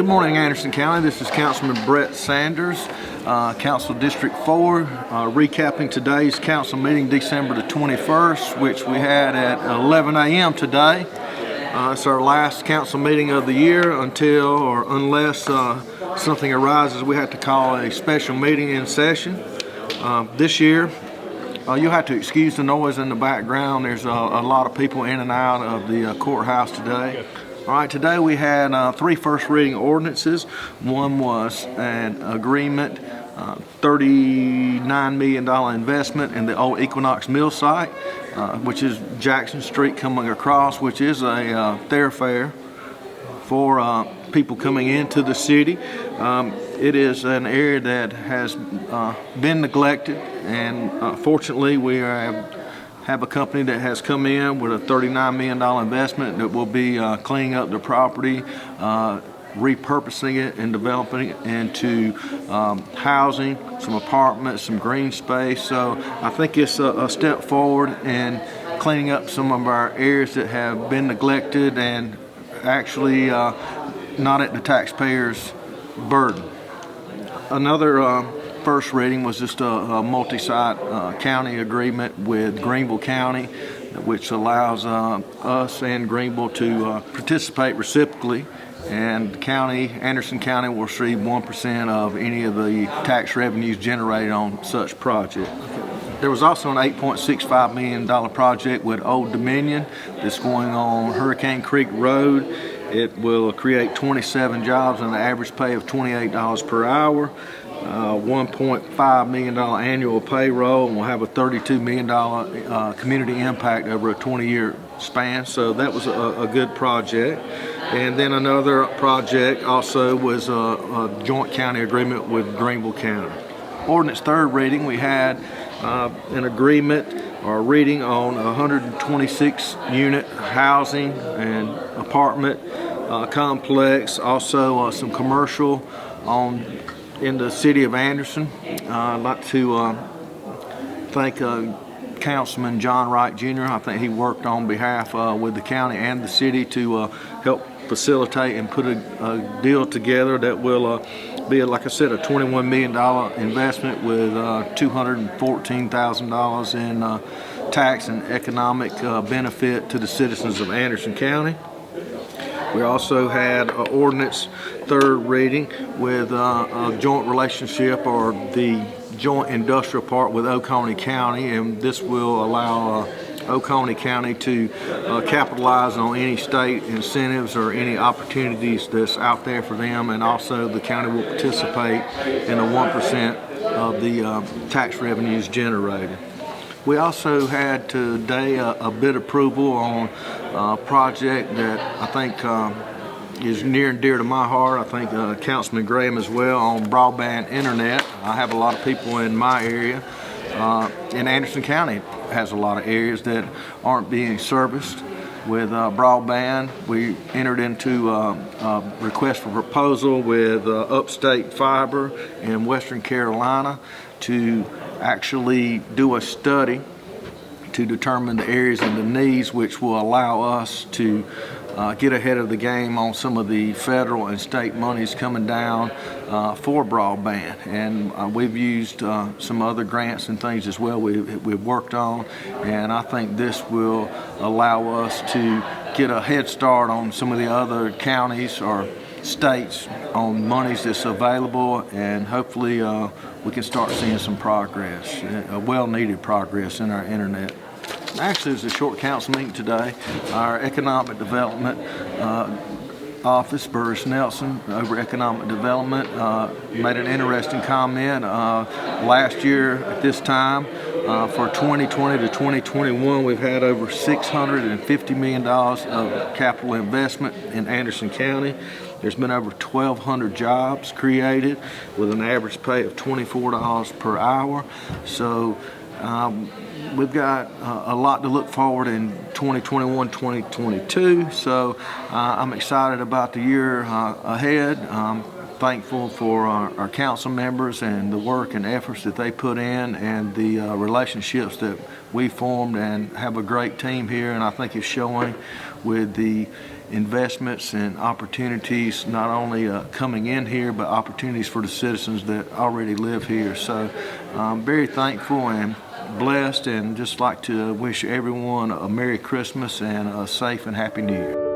morning, Anderson County. This is Councilman Brett Sanders, Council District 4, recapping today's council meeting December the 21st, which we had at 11 a.m. today. It's our last council meeting of the year unless something arises, we have to call a special meeting in session. This year, you'll have to excuse the noise in the background. There's a lot of people in and out of the courthouse today. All right, today we had three first reading ordinances. One was an agreement, $39 million investment in the old Equinox Mill site, which is Jackson Street coming across, which is a thoroughfare for people coming into the city. It is an area that has been neglected, and fortunately we have a company that has come in with a $39 million investment that will be cleaning up the property, repurposing it and developing it into housing, some apartments, some green space. So I think it's a step forward in cleaning up some of our areas that have been neglected and actually not at the taxpayers' burden. Another first reading was just a multi-site county agreement with Greenville County, which allows us and Greenville to participate reciprocally, and Anderson County will receive 1% of any of the tax revenues generated on such project. There was also an $8.65 million project with Old Dominion that's going on Hurricane Creek Road. It will create 27 jobs and an average pay of $28 per hour. $1.5 million annual payroll, and we'll have a $32 million community impact over a 20-year span. So that was a good project. And then another project also was a joint county agreement with Greenville County. Ordinance third reading, we had an agreement or reading on 126 unit housing and apartment complex, also some commercial in the city of Anderson. I'd like to thank Councilman John Wright Jr. I think he worked on behalf with the county and the city to help facilitate and put a deal together that will be, like I said, a $21 million investment with $214,000 in tax and economic benefit to the citizens of Anderson County. We also had an ordinance third reading with a joint relationship, or the joint industrial park with Oconee County, and this will allow Oconee County to capitalize on any state incentives or any opportunities that's out there for them, and also the county will participate in the 1% of the tax revenues generated. We also had today a bid approval on a project that I think is near and dear to my heart. I think Councilman Graham as well, on broadband internet. I have a lot of people in my area. In Anderson County has a lot of areas that aren't being serviced with broadband. We entered into a request for proposal with Upstate Fiber in Western Carolina to actually do a study to determine the areas and the needs, which will allow us to get ahead of the game on some of the federal and state monies coming down for broadband. And we've used some other grants and things as well we've worked on, and I think this will allow us to get a head start on some of the other counties or states on monies that's available, and hopefully we can start seeing some progress, well-needed progress in our internet. Actually, it was a short council meeting today. Our economic development office, Burris Nelson, over economic development, made an interesting comment. Last year at this time, for 2020 to 2021, we've had over $650 million of capital investment in Anderson County. There's been over 1,200 jobs created with an average pay of $24 per hour. So we've got a lot to look forward in 2021, 2022. So I'm excited about the year ahead. I'm thankful for our council members and the work and efforts that they put in, and the relationships that we formed, and have a great team here. And I think it's showing with the investments and opportunities, not only coming in here, but opportunities for the citizens that already live here. So I'm very thankful and blessed, and just like to wish everyone a Merry Christmas and a safe and Happy New Year.